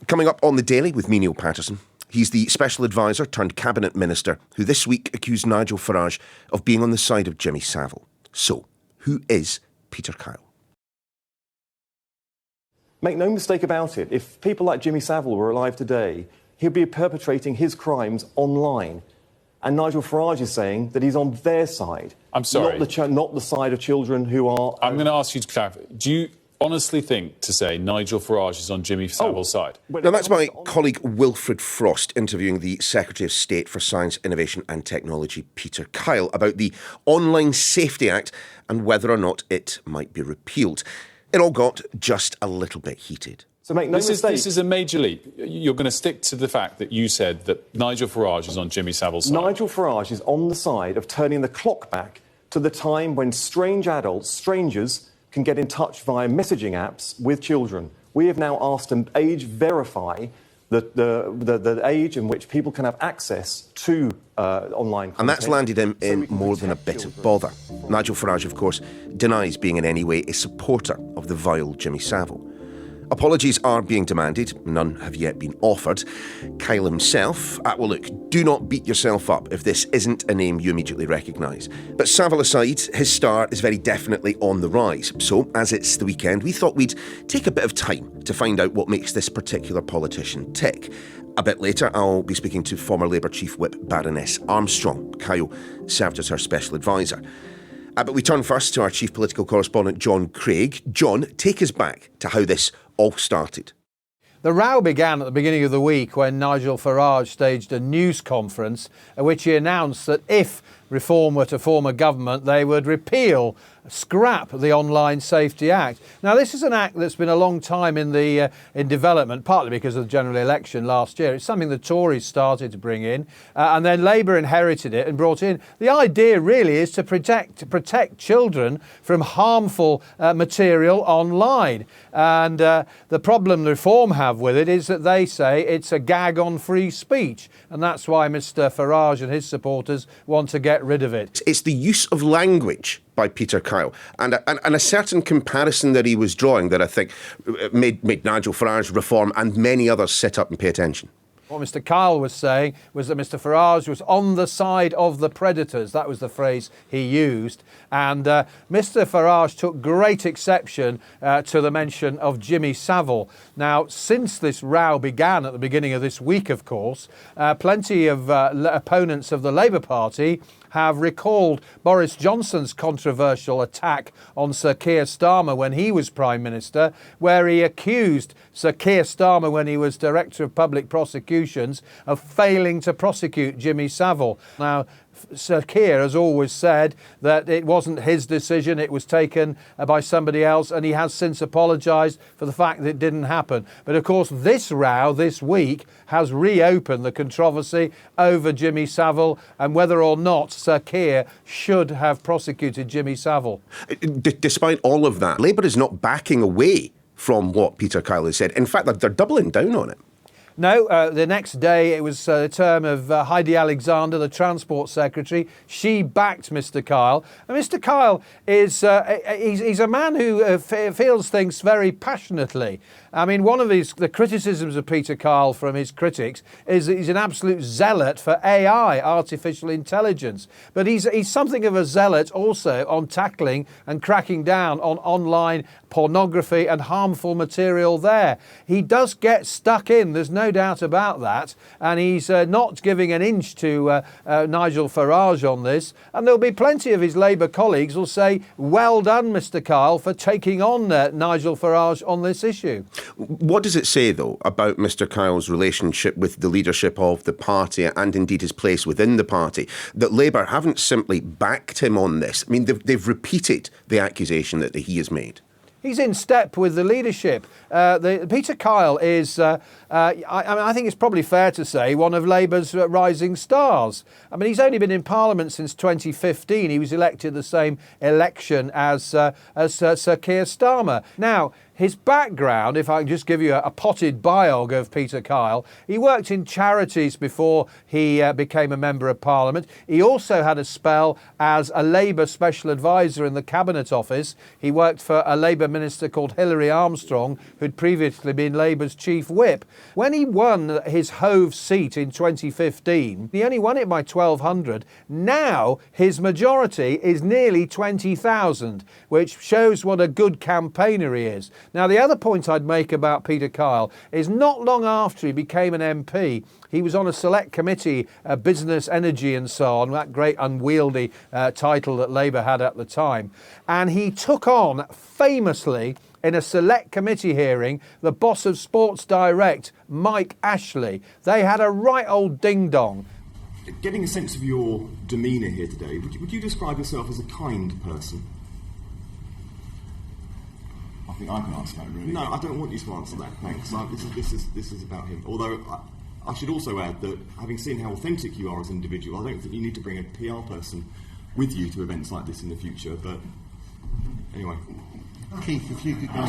Coming up on The Daily with me, Niall Paterson. He's the special advisor turned cabinet minister who this week accused Nigel Farage of being on the side of Jimmy Savile. So, who is Peter Kyle? Make no mistake about it, if people like Jimmy Savile were alive today, he'd be perpetrating his crimes online. And Nigel Farage is saying that he's on their side. I'm sorry. Not the side of children who are... I'm going to ask you to clarify. Do you honestly think to say Nigel Farage is on Jimmy Savile's side? Now, that's my colleague Wilfred Frost interviewing the Secretary of State for Science, Innovation and Technology, Peter Kyle, about the Online Safety Act and whether or not it might be repealed. It all got just a little bit heated. So make no mistake. This is a major leap. You're going to stick to the fact that you said that Nigel Farage is on Jimmy Savile's side. Nigel Farage is on the side of turning the clock back to the time when strange adults, strangers, can get in touch via messaging apps with children. We have now asked to age verify the age in which people can have access to online content. And that's landed him in more than a bit of bother. Nigel Farage, of course, denies being in any way a supporter of the vile Jimmy Savile. Apologies are being demanded. None have yet been offered. Kyle himself, well look, do not beat yourself up if this isn't a name you immediately recognise. But Savile aside, his star is very definitely on the rise. So, as it's the weekend, we thought we'd take a bit of time to find out what makes this particular politician tick. A bit later, I'll be speaking to former Labour Chief Whip Baroness Armstrong. Kyle served as her special advisor. But we turn first to our chief political correspondent, Jon Craig. Jon, take us back to how this all started. The row began at the beginning of the week when Nigel Farage staged a news conference at which he announced that if Reform were to form a government, they would scrap the Online Safety Act. Now, this is an act that's been a long time in development, partly because of the general election last year. It's something the Tories started to bring in, and then Labour inherited it and brought in. The idea really is to protect children from harmful material online. And the problem the Reform have with it is that they say it's a gag on free speech, and that's why Mr Farage and his supporters want to get rid of it. It's the use of language by Peter Kyle and a certain comparison that he was drawing that I think made Nigel Farage reform and many others sit up and pay attention. What Mr Kyle was saying was that Mr Farage was on the side of the predators. That was the phrase he used. And Mr Farage took great exception to the mention of Jimmy Savile. Now, since this row began at the beginning of this week, of course, plenty of opponents of the Labour Party have recalled Boris Johnson's controversial attack on Sir Keir Starmer when he was Prime Minister, where he accused Sir Keir Starmer, when he was Director of Public Prosecutions, of failing to prosecute Jimmy Savile. Now, Sir Keir has always said that it wasn't his decision, it was taken by somebody else, and he has since apologised for the fact that it didn't happen. But of course, this row this week has reopened the controversy over Jimmy Savile and whether or not Sir Keir should have prosecuted Jimmy Savile. Despite all of that, Labour is not backing away from what Peter Kyle has said. In fact, they're doubling down on it. No, the next day it was the term of Heidi Alexander, the Transport Secretary. She backed Mr Kyle. And Mr Kyle is he's a man who feels things very passionately. I mean, one of the criticisms of Peter Kyle from his critics is that he's an absolute zealot for AI, artificial intelligence. But he's something of a zealot also on tackling and cracking down on online pornography and harmful material there. He does get stuck in, there's no doubt about that, and he's not giving an inch to Nigel Farage on this, and there'll be plenty of his Labour colleagues will say, well done, Mr Kyle, for taking on Nigel Farage on this issue. What does it say, though, about Mr Kyle's relationship with the leadership of the party and indeed his place within the party, that Labour haven't simply backed him on this? I mean, they've repeated the accusation that he has made. He's in step with the leadership. Peter Kyle is, I think it's probably fair to say, one of Labour's rising stars. I mean, he's only been in Parliament since 2015. He was elected the same election as Sir Keir Starmer. Now, His background, if I can just give you a potted biog of Peter Kyle, he worked in charities before he became a Member of Parliament. He also had a spell as a Labour Special Advisor in the Cabinet Office. He worked for a Labour minister called Hilary Armstrong, who'd previously been Labour's Chief Whip. When he won his Hove seat in 2015, he only won it by 1,200. Now his majority is nearly 20,000, which shows what a good campaigner he is. Now, the other point I'd make about Peter Kyle is not long after he became an MP, he was on a select committee, business, energy and so on, that great unwieldy title that Labour had at the time. And he took on, famously, in a select committee hearing, the boss of Sports Direct, Mike Ashley. They had a right old ding-dong. Getting a sense of your demeanour here today, would you describe yourself as a kind person? I think I can answer that, really. No, I don't want you to answer that, thanks. This is about him. Although I should also add that, having seen how authentic you are as an individual, I don't think you need to bring a PR person with you to events like this in the future, but anyway. Keith, if you could go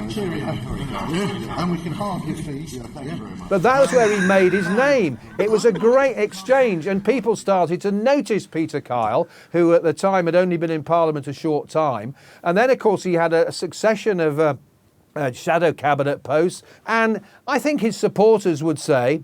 cheerio, and we can halve your fees. Yeah, thank you very much. But that was where he made his name. It was a great exchange, and people started to notice Peter Kyle, who at the time had only been in Parliament a short time. And then, of course, he had a succession of shadow cabinet posts, and I think his supporters would say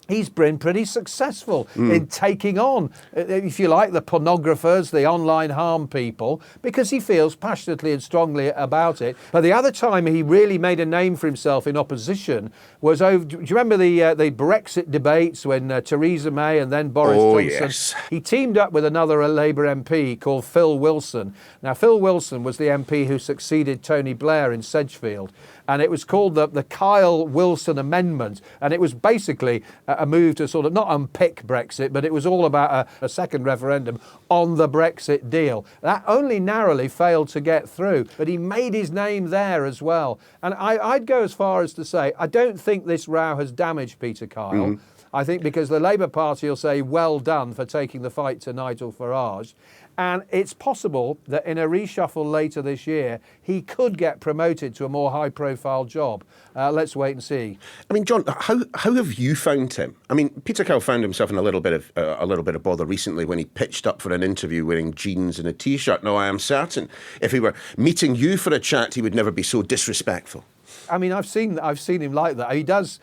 he's been pretty successful in taking on, if you like, the pornographers, the online harm people, because he feels passionately and strongly about it. But the other time he really made a name for himself in opposition was over. Do you remember the Brexit debates when Theresa May and then Boris Johnson? Yes. He teamed up with another Labour MP called Phil Wilson. Now, Phil Wilson was the MP who succeeded Tony Blair in Sedgefield, and it was called the Kyle Wilson Amendment, and it was basically a move to sort of not unpick Brexit, but it was all about a second referendum on the Brexit deal. That only narrowly failed to get through, but he made his name there as well. And I'd go as far as to say, I don't think this row has damaged Peter Kyle. I think because the Labour Party will say, well done for taking the fight to Nigel Farage. And it's possible that in a reshuffle later this year, he could get promoted to a more high-profile job. Let's wait and see. I mean, John, how have you found him? I mean, Peter Kyle found himself in a little bit of bother recently when he pitched up for an interview wearing jeans and a t-shirt. Now, I am certain if he were meeting you for a chat, he would never be so disrespectful. I mean, I've seen him like that. He does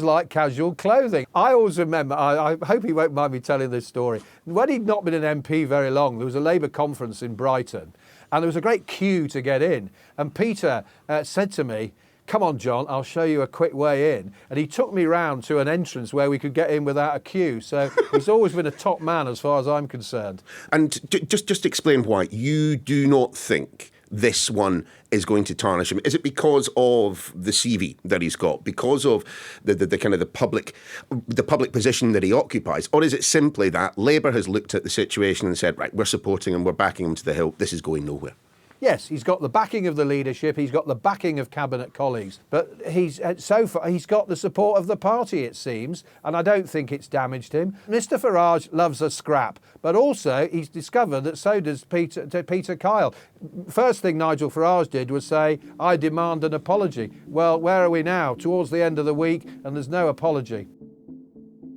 like casual clothing. I always remember, I hope he won't mind me telling this story. When he'd not been an MP very long, there was a Labour conference in Brighton, and there was a great queue to get in. And Peter said to me, "Come on, John, I'll show you a quick way in." And he took me round to an entrance where we could get in without a queue. So he's always been a top man as far as I'm concerned. And just explain why you do not think this one is going to tarnish him. Is it because of the CV that he's got, because of the kind of the public position that he occupies, or is it simply that Labour has looked at the situation and said, right, we're supporting him, we're backing him to the hilt, this is going nowhere? Yes, he's got the backing of the leadership, he's got the backing of cabinet colleagues, but so far he's got the support of the party, it seems, and I don't think it's damaged him. Mr Farage loves a scrap, but also he's discovered that so does Peter Kyle. First thing Nigel Farage did was say, I demand an apology. Well, where are we now? Towards the end of the week, and there's no apology.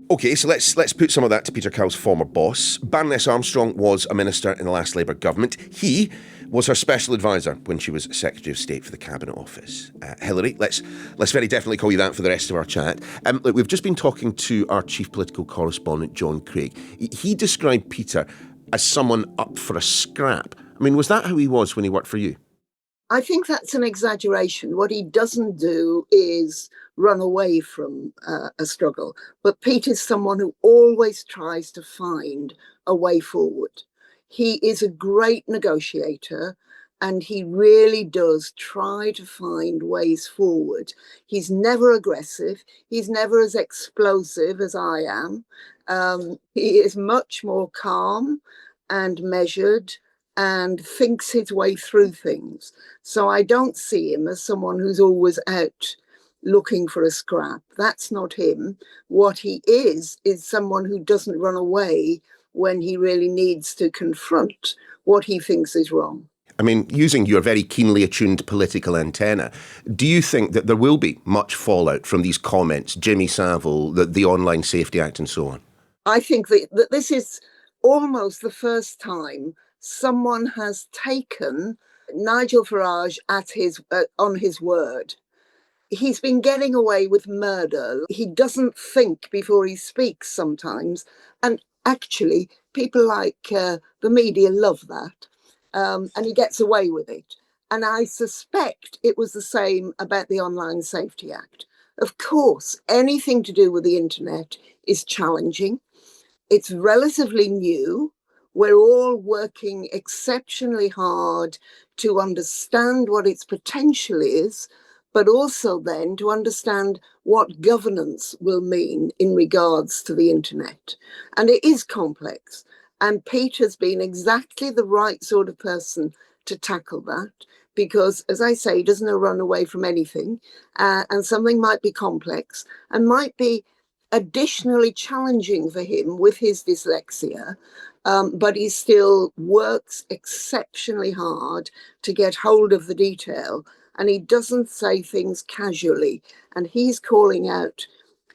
OK, so let's put some of that to Peter Kyle's former boss. Baroness Armstrong was a minister in the last Labour government. He was her special advisor when she was Secretary of State for the Cabinet Office. Hilary, let's very definitely call you that for the rest of our chat. Look, we've just been talking to our chief political correspondent, Jon Craig. He described Peter as someone up for a scrap. I mean, was that how he was when he worked for you? I think that's an exaggeration. What he doesn't do is run away from a struggle. But Peter's someone who always tries to find a way forward. He is a great negotiator, and he really does try to find ways forward. He's never aggressive. He's never as explosive as I am. He is much more calm and measured and thinks his way through things. So I don't see him as someone who's always out looking for a scrap. That's not him. What he is someone who doesn't run away when he really needs to confront what he thinks is wrong. I mean, using your very keenly attuned political antenna, do you think that there will be much fallout from these comments, Jimmy Savile, the Online Safety Act and so on? I think that this is almost the first time someone has taken Nigel Farage at on his word. He's been getting away with murder. He doesn't think before he speaks sometimes. And actually, people like the media love that. And he gets away with it. And I suspect it was the same about the Online Safety Act. Of course, anything to do with the internet is challenging. It's relatively new. We're all working exceptionally hard to understand what its potential is, but also then to understand what governance will mean in regards to the internet. And it is complex. And Pete has been exactly the right sort of person to tackle that, because, as I say, he doesn't run away from anything. And something might be complex and might be additionally challenging for him with his dyslexia, but he still works exceptionally hard to get hold of the detail, and he doesn't say things casually. And he's calling out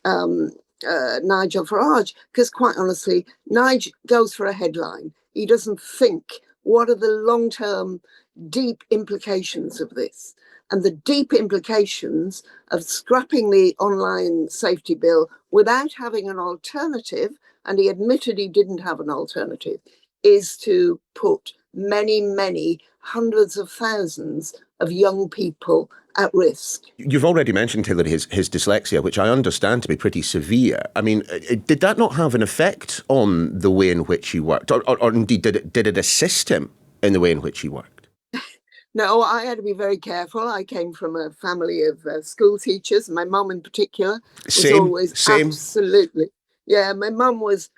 Nigel Farage because, quite honestly, Nigel goes for a headline. He doesn't think, what are the long-term deep implications of this? And the deep implications of scrapping the online safety bill without having an alternative, and he admitted he didn't have an alternative, is to put many, many hundreds of thousands of young people at risk. You've already mentioned, Hilary, his dyslexia, which I understand to be pretty severe. I mean, did that not have an effect on the way in which he worked? Or indeed, did it assist him in the way in which he worked? No, I had to be very careful. I came from a family of school teachers. My mum in particular was always absolutely. Yeah, my mum was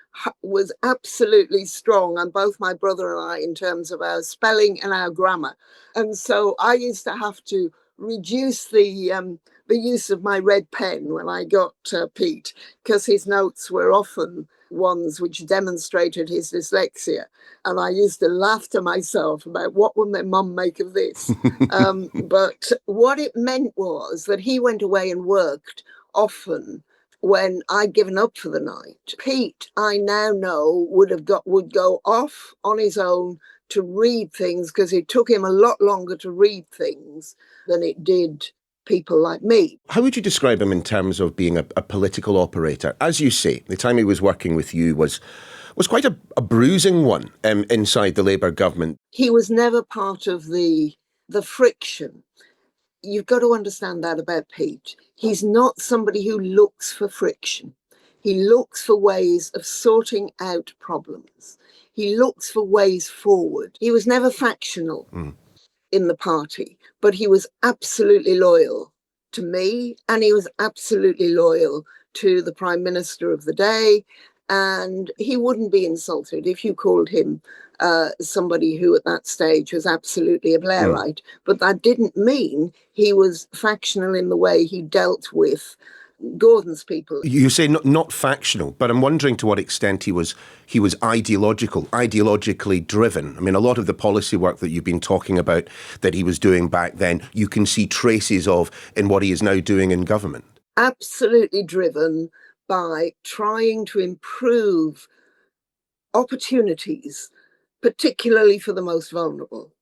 absolutely strong on both my brother and I in terms of our spelling and our grammar. And so I used to have to reduce the use of my red pen when I got Pete, because his notes were often ones which demonstrated his dyslexia. And I used to laugh to myself about what would my mum make of this. But what it meant was that he went away and worked often when I'd given up for the night. Pete, I now know, would go off on his own to read things, because it took him a lot longer to read things than it did people like me. How would you describe him in terms of being a political operator? As you say, the time he was working with you was quite a bruising one inside the Labour government. He was never part of the friction. You've got to understand that about Pete. He's not somebody who looks for friction. He looks for ways of sorting out problems. He looks for ways forward. He was never factional in the party, but he was absolutely loyal to me, and he was absolutely loyal to the Prime Minister of the day. And he wouldn't be insulted if you called him somebody who at that stage was absolutely a Blairite. But that didn't mean he was factional in the way he dealt with Gordon's people. You say not factional, but I'm wondering to what extent he was ideologically driven. I mean, a lot of the policy work that you've been talking about that he was doing back then, you can see traces of in what he is now doing in government. Absolutely driven by trying to improve opportunities, particularly for the most vulnerable.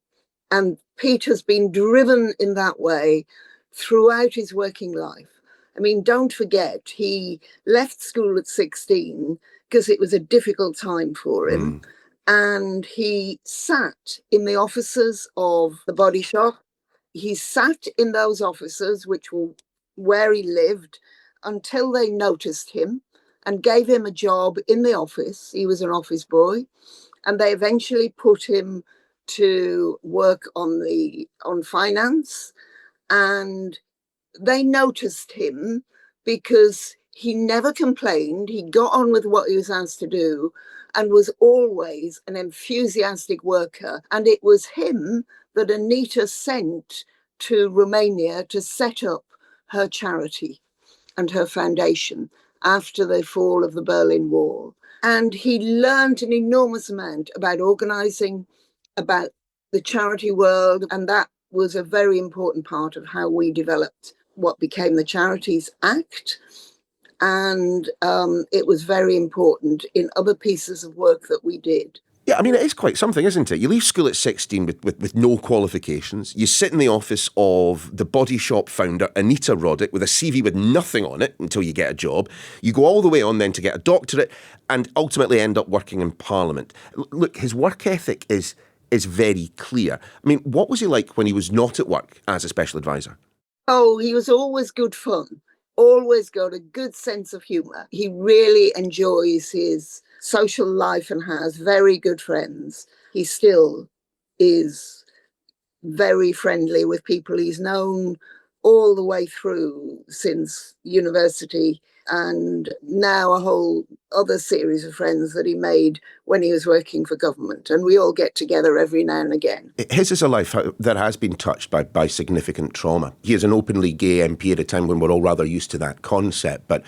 And Pete has been driven in that way throughout his working life. I mean, don't forget, he left school at 16 because it was a difficult time for him. And he sat in the offices of the Body Shop. He sat in those offices, which were where he lived, until they noticed him and gave him a job in the office. He was an office boy. And they eventually put him to work on finance. And they noticed him because he never complained. He got on with what he was asked to do and was always an enthusiastic worker. And it was him that Anita sent to Romania to set up her charity and her foundation after the fall of the Berlin Wall. And he learned an enormous amount about organising, about the charity world, and that was a very important part of how we developed what became the Charities Act. And it was very important in other pieces of work that we did. Yeah, I mean, it is quite something, isn't it? You leave school at 16 with no qualifications. You sit in the office of the body shop founder, Anita Roddick, with a CV with nothing on it until you get a job. You go all the way on then to get a doctorate and ultimately end up working in Parliament. Look, his work ethic is very clear. I mean, what was he like when he was not at work as a special advisor? Oh, he was always good fun. Always got a good sense of humour. He really enjoys his social life and has very good friends. He still is very friendly with people he's known all the way through since university, and now a whole other series of friends that he made when he was working for government. And we all get together every now and again. His is a life that has been touched by significant trauma. He is an openly gay MP at a time when we're all rather used to that concept. But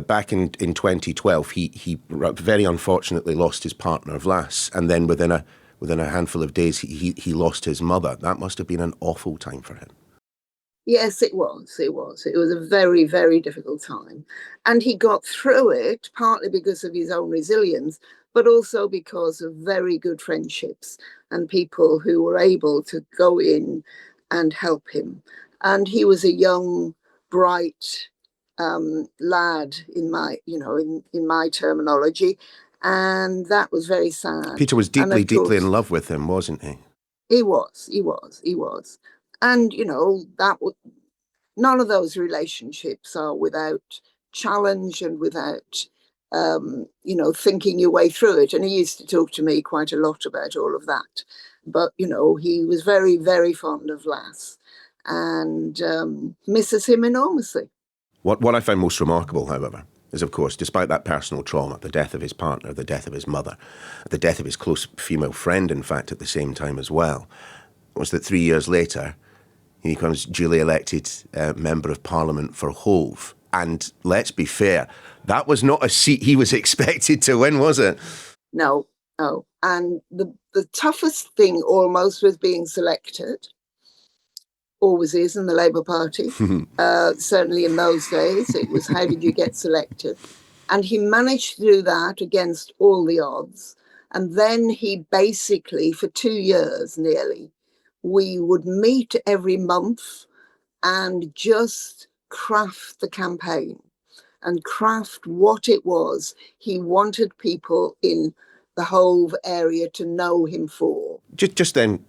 back in 2012, he very unfortunately lost his partner, Vlas. And then within a handful of days, he lost his mother. That must have been an awful time for him. Yes, it was. It was a very, very difficult time. And he got through it partly because of his own resilience, but also because of very good friendships and people who were able to go in and help him. And he was a young, bright lad in my terminology. And that was very sad. Peter was deeply in love with him, wasn't he? He was. And, none of those relationships are without challenge and without, thinking your way through it. And he used to talk to me quite a lot about all of that. But, he was very, very fond of Vlas and misses him enormously. What I found most remarkable, however, is, of course, despite that personal trauma, the death of his partner, the death of his mother, the death of his close female friend, in fact, at the same time as well, was that 3 years later, he becomes duly elected Member of Parliament for Hove. And let's be fair, that was not a seat he was expected to win, was it? No. And the toughest thing almost was being selected. Always is in the Labour Party. Certainly in those days, it was how did you get selected? And he managed to do that against all the odds. And then he basically, for 2 years nearly, we would meet every month and just craft the campaign and craft what it was he wanted people in the Hove area to know him for. Just then,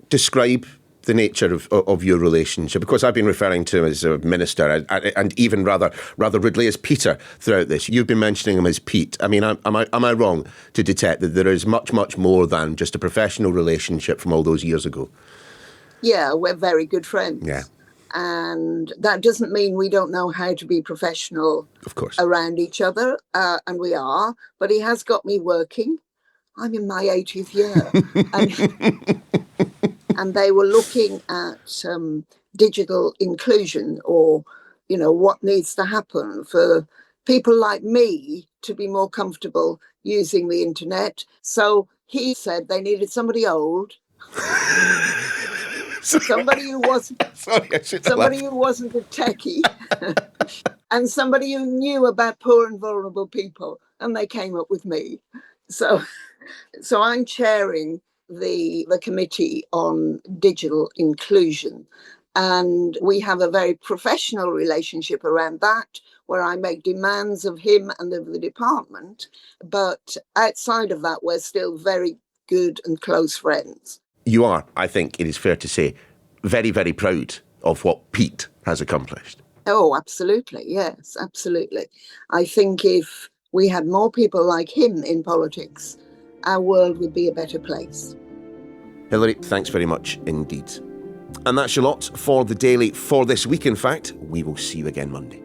describe the nature of your relationship, because I've been referring to him as a minister and even rather rudely as Peter throughout this. You've been mentioning him as Pete. I mean, am I wrong to detect that there is much more than just a professional relationship from all those years ago? Yeah, we're very good friends. Yeah. And that doesn't mean we don't know how to be professional, of course, around each other, and we are. But he has got me working. I'm in my 80th year. And they were looking at digital inclusion, or, what needs to happen for people like me to be more comfortable using the internet. So he said they needed somebody old. Somebody who wasn't a techie and somebody who knew about poor and vulnerable people, and they came up with me. So I'm chairing the committee on digital inclusion, and we have a very professional relationship around that, where I make demands of him and of the department, but outside of that we're still very good and close friends. You are, I think it is fair to say, very, very proud of what Pete has accomplished. Oh, absolutely. Yes, absolutely. I think if we had more people like him in politics, our world would be a better place. Hilary, thanks very much indeed. And that's your lot for the Daily for this week. In fact, we will see you again Monday.